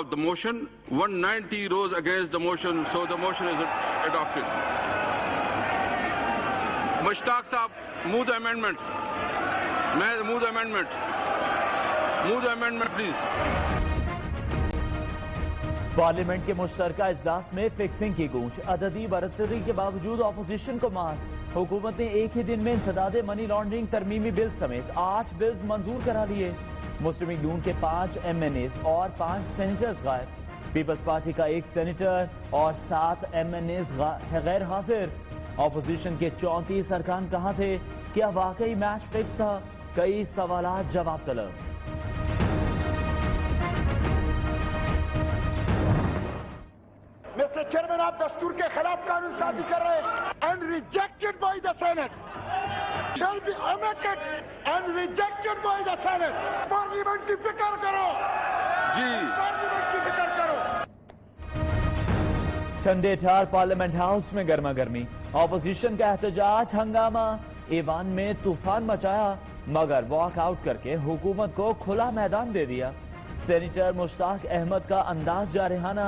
of the motion. 190 rose against the motion, so the motion is adopted. Mushtaq Saab, move the amendment. May move the amendment. Move the amendment, please. Parliament के मुश्तरका इजलास में fixing की गूंज, अददी बरतरी के बावजूद opposition को मार। हुकूमत ने एक ही दिन में इंसदाद मनी लॉन्ड्रिंग तरमीमी बिल समेत 8 बिल्स मंजूर करा लिए। मुस्लिम लीग नून के 5 MNAs और 5 सेनेटर्स गायब। पीपल्स पार्टी का 1 सेनेटर और 7 MNAs गैर हाजिर। ऑपोजिशन के 34 अरकान कहां थे? क्या वाकई मैच फिक्स था? कई सवालात जवाब तलब। Mr. Chairman, आप दस्तूर के खिलाफ कानून साजी कर रहे हैं and rejected by the Senate shall be amended and rejected by the Senate. Parliament की फिक्र करो जी, पार्लियामेंट की फिक्र करो। ठंडे ठार पार्लियामेंट हाउस में गर्मा गर्मी, ऑपोजिशन का एहतजाज हंगामा, ईवान में तूफान मचाया मगर वॉकआउट करके हुकूमत को खुला मैदान दे दिया। सेनेटर मुश्ताक अहमद का अंदाज जारहाना,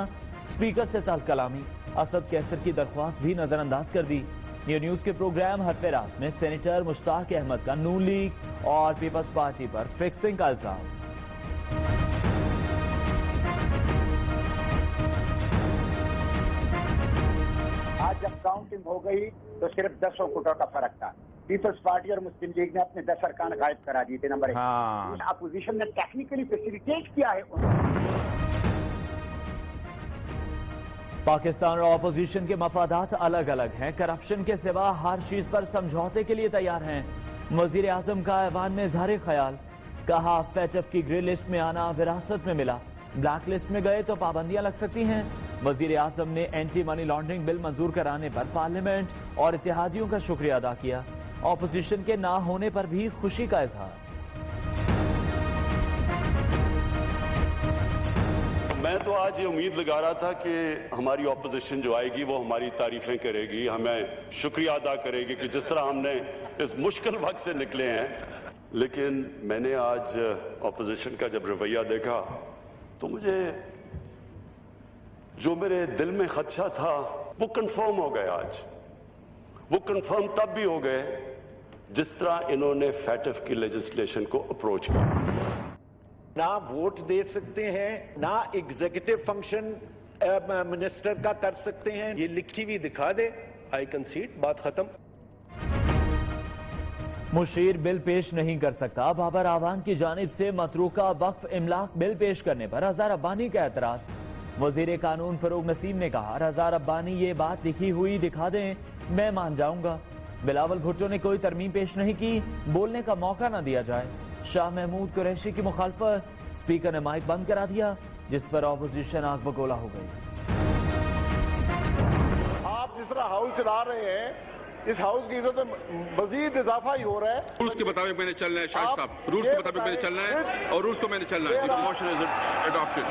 स्पीकर से तल्ख कलामी, असद कैसर की दरख्वास्त भी नजरअंदाज कर दी। ये न्यूज के प्रोग्राम हरफे रास में सेनेटर मुश्ताक अहमद का नून लीग और पीपल्स पार्टी पर फिक्सिंग का इल्जाम। आज जब काउंटिंग हो गई तो सिर्फ 10 वोटों का फर्क था। पीपल्स पार्टी और मुस्लिम लीग ने अपने 10 अरकान गायब करा दिए थे। नंबर 1, अपोजिशन ने टेक्निकली फैसिलिटेट किया है। पाकिस्तान और ऑपोजिशन के मफादात अलग अलग हैं, करप्शन के सिवा हर चीज पर समझौते के लिए तैयार हैं। वजीर आजम का ऐवान में इजहार ख्याल, कहा फैटफ की ग्रे लिस्ट में आना विरासत में मिला, ब्लैक लिस्ट में गए तो पाबंदियां लग सकती हैं। वजीर आजम ने एंटी मनी लॉन्ड्रिंग बिल मंजूर कराने पर पार्लियामेंट और इत्तेहादियों का शुक्रिया अदा किया। ऑपोजिशन के ना होने पर भी खुशी का इजहार। मैं तो आज ये उम्मीद लगा रहा था कि हमारी ऑपोजिशन जो आएगी वो हमारी तारीफें करेगी, हमें शुक्रिया अदा करेगी कि जिस तरह हमने इस मुश्किल वक्त से निकले हैं। लेकिन मैंने आज ऑपोजिशन का जब रवैया देखा तो मुझे जो मेरे दिल में खदशा था वो कंफर्म हो गया। आज वो कंफर्म तब भी हो गए जिस तरह इन्होंने फैटफ की लेजिस्लेशन को अप्रोच किया। ना वोट दे सकते हैं, ना एग्जीक्यूटिव फंक्शन मिनिस्टर का कर सकते हैं। ये लिखी हुई दिखा दे, आई कंसीड, बात खत्म। मुशीर बिल पेश नहीं कर सकता, बाबर आवान की जानिब से मतरूका वक्फ इमलाक बिल पेश करने पर रजा रब्बानी का एतराज। वजीर कानून फरूक नसीम ने कहा, रजा रब्बानी ये बात लिखी हुई दिखा दें, मैं मान जाऊंगा। बिलावल भुट्टो ने कोई तरमीम पेश नहीं की, बोलने का मौका न दिया जाए। शाह महमूद कुरैशी की मुखालफत, स्पीकर ने माइक बंद करा दिया, जिस पर ऑपोजिशन आग बगोला हो गई। आप जिस तरह हाउस चला रहे हैं, इस हाउस की इज्जत में मजीद इजाफा ही हो रहा है। रूल्स के मुताबिक मैंने चलना है शाहिद साहब, रूल्स के मुताबिक मैंने चलना है और रूल्स को मैंने चलना है। The motion is adopted.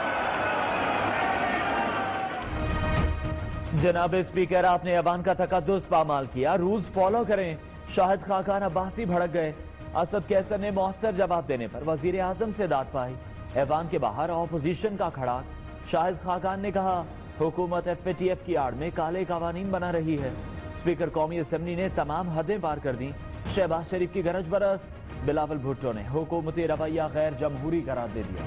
जनाब स्पीकर, आपने ऐवान का तकद्दुस पामाल किया, रूल्स फॉलो करें। शाहिद खाकान अब्बासी भड़क गए। असद कैसर ने मौसर जवाब देने पर वजीर आजम से दाद पाई। ऐवान के बाहर ऑपोजिशन का खड़ा। शाहिद खाकान ने कहा, हुकूमत FATF की आड़ में काले कवानीन बना रही है। स्पीकर कौमी असेंबली ने तमाम हदें पार कर दी। शहबाज शरीफ की गरज बरस। बिलावल भुट्टो ने हुकूमती रवैया गैर जमहूरी करार दे दिया।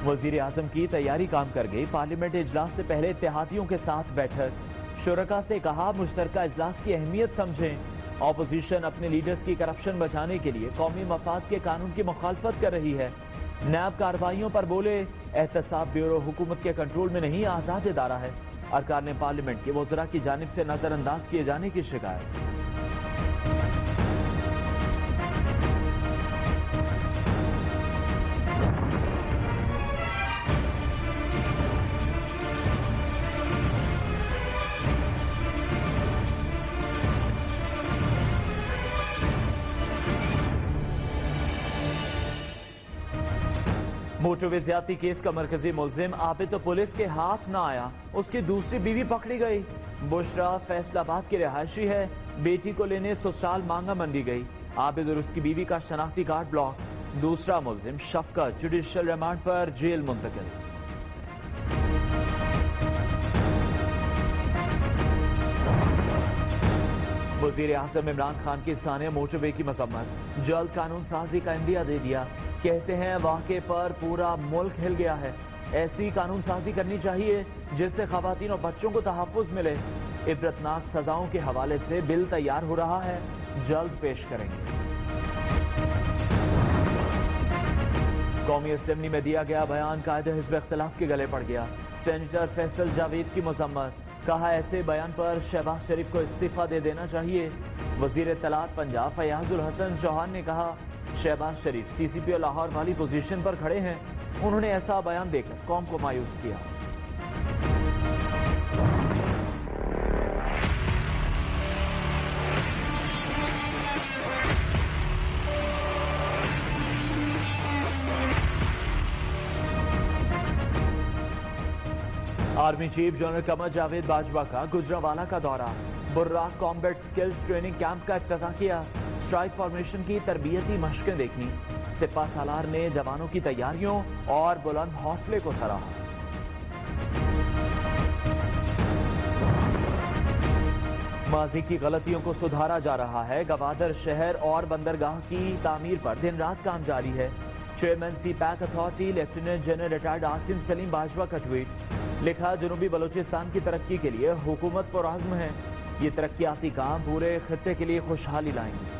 वजीर आजम की तैयारी काम कर गई। पार्लियामेंट इजलास से पहले इत्तेहादियों के साथ बैठक। शुरका से कहा, मुश्तरका इजलास की अहमियत समझें। ऑपोजिशन अपने लीडर्स की करप्शन बचाने के लिए कौमी मफाद के कानून की मुखालफत कर रही है। नैब कार्रवाइयों पर बोले, एहतसाब ब्यूरो हुकूमत के कंट्रोल में नहीं, आजाद इदारा है। अरकान ने पार्लियामेंट के वज़रा की जानिब से नजरअंदाज किए जाने की शिकायत। मोटरवे ज्यादती केस का मरकजी मुलजिम आबिद तो पुलिस के हाथ ना आया, उसकी दूसरी बीवी पकड़ी गई। बुशरा फैसलाबाद की रिहायशी है, बेटी को लेने ससुराल मांगा मंडी गई। आबिद और उसकी बीवी का शनाख्ती कार्ड ब्लॉक। दूसरा मुल्जिम शफकत जुडिशियल रिमांड पर जेल मुंतकिल। वजीर आजम इमरान खान की सानिया मोटरवे की मजम्मत। जल्द कानून साजी का इंदिया दे दिया। कहते हैं वाक़े पर पूरा मुल्क हिल गया है। ऐसी कानून साजी करनी चाहिए जिससे खवातीन और बच्चों को तहफ़्फ़ुज़ मिले। इबरतनाक सजाओं के हवाले से बिल तैयार हो रहा है, जल्द पेश करेंगे। कौमी असेंबली में दिया गया बयान कायदे हिज़्ब इख्तिलाफ के गले पड़ गया। सेनेटर फैसल जावेद की मजम्मत। कहा ऐसे बयान पर शहबाज शरीफ को इस्तीफा दे देना चाहिए। वजीर इत्तलात पंजाब फयाजुल हसन चौहान ने कहा शहबाज शरीफ CCP और लाहौर वाली पोजीशन पर खड़े हैं। उन्होंने ऐसा बयान देकर कौम को मायूस किया। Army chief general Qamar Javed Bajwa का गुजरांवाला का दौरा। बुर्राक कॉम्बैट स्किल्स ट्रेनिंग कैंप का इफ्तिताह किया। स्ट्राइक फॉर्मेशन की तरबियती मशकें देखी। सिपा सालार ने जवानों की तैयारियों और बुलंद हौसले को सराहा। माजी की गलतियों को सुधारा जा रहा है। गवादर शहर और बंदरगाह की तामीर पर दिन रात काम जारी है। Chairman CPAC authority lieutenant general retired Asim Salim Bajwa का ट्वीट। लिखा जनूबी बलूचिस्तान की तरक्की के लिए हुकूमत पुरअज़्म है। ये तरक्याती काम पूरे खित्ते के लिए खुशहाली लाएंगे।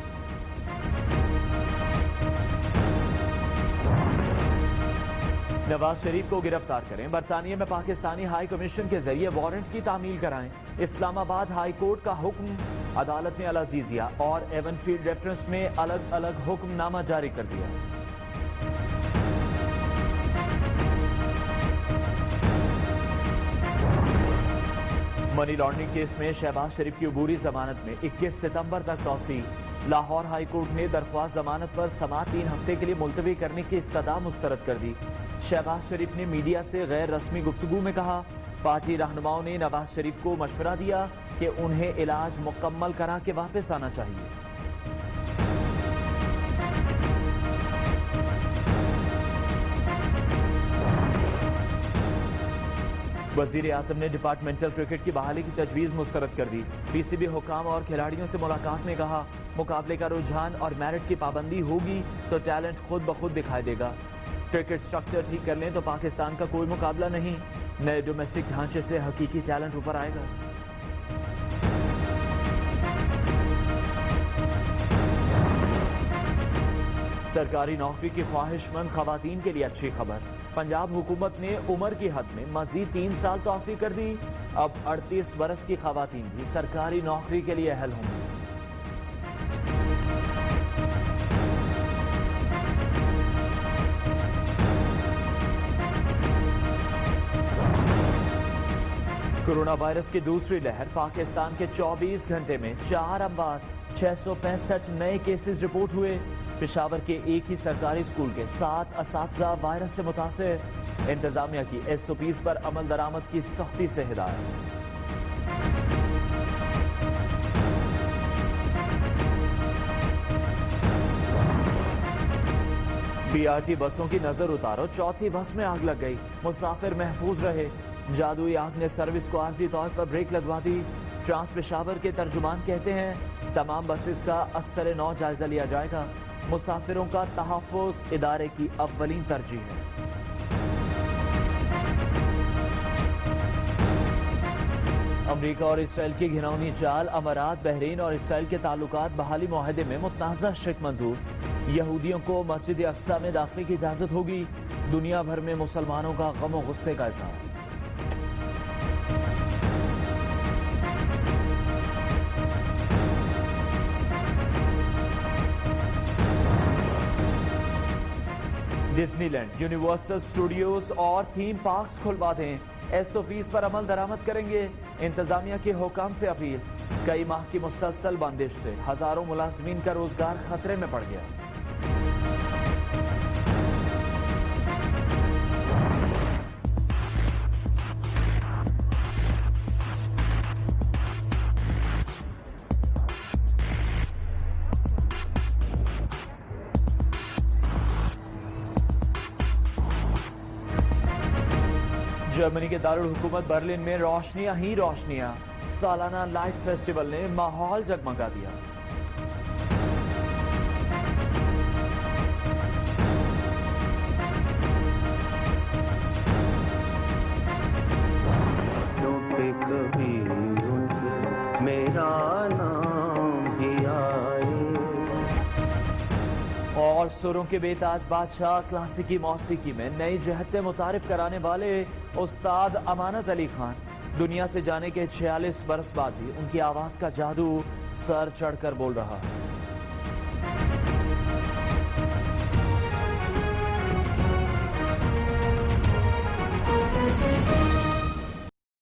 नवाज शरीफ को गिरफ्तार करें। बरतानिया में पाकिस्तानी हाई कमीशन के जरिए वारंट की तामील कराएं। इस्लामाबाद हाई कोर्ट का हुक्म। अदालत ने अल अजीजिया और एवनफील्ड रेफरेंस में अलग अलग हुक्मनामा जारी कर दिया। मनी लॉन्ड्रिंग केस में शहबाज शरीफ की अबूरी जमानत में 21 सितंबर तक तौसी। लाहौर हाई कोर्ट ने दरख्वास्त जमानत पर समाअत 3 हफ्ते के लिए मुलतवी करने की इस्तदा मुस्तरद कर दी। शहबाज शरीफ ने मीडिया से गैर रस्मी गुफ्तगू में कहा पार्टी रहनुमाओं ने नवाज शरीफ को मशवरा दिया कि उन्हें इलाज मुकम्मल करा के वापस आना चाहिए। वजीर आजम ने डिपार्टमेंटल क्रिकेट की बहाली की तजवीज़ मुस्तरद कर दी। PCB हुकाम और खिलाड़ियों से मुलाकात में कहा मुकाबले का रुझान और मेरिट की पाबंदी होगी तो टैलेंट खुद ब खुद दिखाई देगा। क्रिकेट स्ट्रक्चर ठीक कर लें तो पाकिस्तान का कोई मुकाबला नहीं। नए डोमेस्टिक ढांचे से हकीकी टैलेंट ऊपर आएगा। सरकारी नौकरी की ख्वाहिशमंद खवातीन के लिए अच्छी खबर। पंजाब हुकूमत ने उम्र की हद में मजीद 3 साल तौसी कर दी। अब 38 बरस की खवातीन भी सरकारी नौकरी के लिए अहल होंगी। कोरोना वायरस की दूसरी लहर। पाकिस्तान के 24 घंटे में 4 अमवात, 665 नए केसेस रिपोर्ट हुए। पेशावर के एक ही सरकारी स्कूल के 7 असातिज़ा वायरस से मुतासिर। इंतजामिया की SOPs पर अमल दरामद की सख्ती से हिदायत। BRT बसों की नजर उतारो। चौथी बस में आग लग गई। मुसाफिर महफूज रहे। जादुई आग ने सर्विस को आर्जी तौर पर ब्रेक लगवा दी। ट्रांस पेशावर के तर्जुमान कहते हैं तमाम बसेस का असर नौ जायजा लिया जाएगा। मुसाफिरों का तहफ़्फ़ुज़ इदारे की अव्वलीन तरजीह है। अमरीका और इसराइल की घिनौनी चाल। अमारात, बहरीन और इसराइल के ताल्लुकात बहाली मुआहदे में मुतनाज़ा शिक मंजूर। यहूदियों को मस्जिद अक्सा में दाखिले की इजाजत होगी। दुनिया भर में मुसलमानों का गम और गुस्से का इज़हार। डिज्नीलैंड, यूनिवर्सल स्टूडियोज और थीम पार्क्स खुलवा दें। SOPs पर अमल दरामद करेंगे। इंतजामिया के हुकाम से अपील। कई माह की मुसलसल बंदिश से हजारों मुलाजमीन का रोजगार खतरे में पड़ गया। जर्मनी के दारुल हुकूमत बर्लिन में रोशनियां ही रोशनियां। सालाना लाइट फेस्टिवल ने माहौल जगमगा दिया। मेरा नाम भी आए। और सुरों के बेताज बादशाह क्लासिकी मौसीकी में नई जहतें मुतारिफ कराने वाले उस्ताद अमानत अली खान दुनिया से जाने के 46 बरस बाद भी उनकी आवाज का जादू सर चढ़कर बोल रहा है।